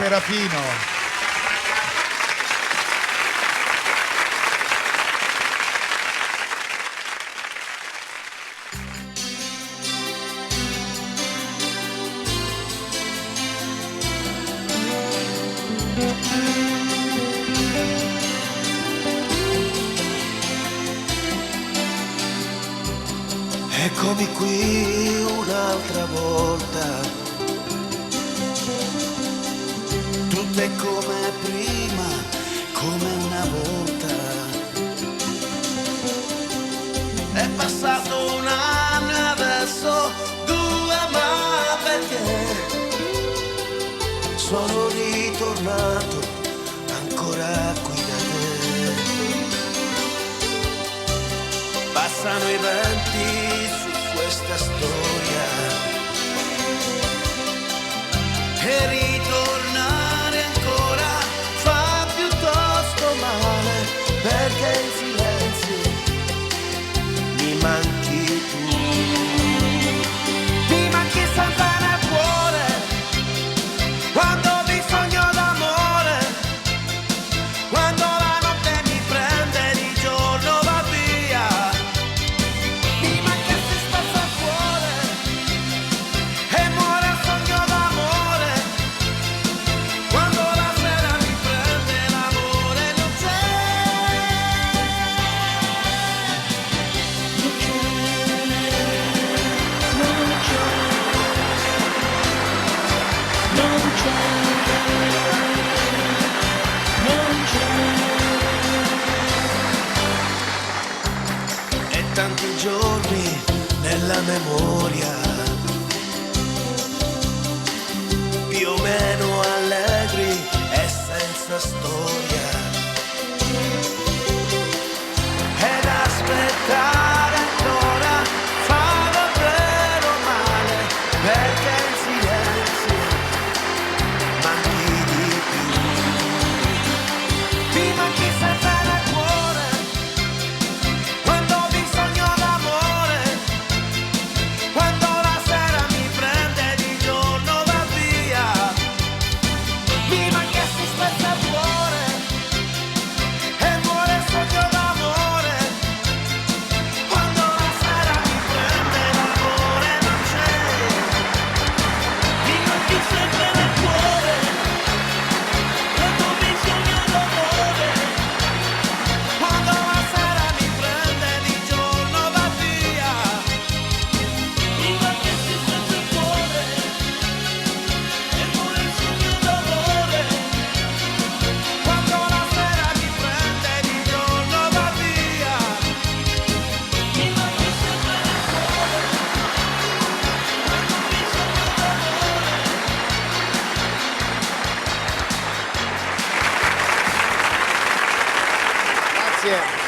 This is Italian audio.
Serafino. Eccomi qui un'altra volta, tutto è come prima, come una volta. È passato un anno e adesso due, ma perché sono ritornato ancora qui da te. Passano i venti su questa storia e ritornare ancora fa piuttosto male, perché in silenzio mi manchi tu. Mi manchi sempre nel cuore quando ho bisogno d'amore, quando la notte mi prende di giorno va via. Mi manca se spazza il cuore e muore il sogno d'amore, quando la sera mi prende l'amore non c'è. E tanti giorni nella memoria, più o meno allegri e senza storia, ed aspettare ancora fa davvero male, perché in silenzio manchi di più. Mi manchi sempre nel cuore quando ho bisogno d'amore, quando la sera mi prende di giorno va via. Mi manchi e si spezza il cuore e muore il sogno d'amore, quando la sera mi prende l'amore non c'è. Mi manchi sempre nel cuore quando ho bisogno d'amore, quando la sera mi prende di giorno va via. Mi manchi e si spezza il cuore e muore il sogno d'amore, quando la sera mi prende di giorno va via. Mi manchi sempre nel cuore quando ho bisogno d'amore. Grazie.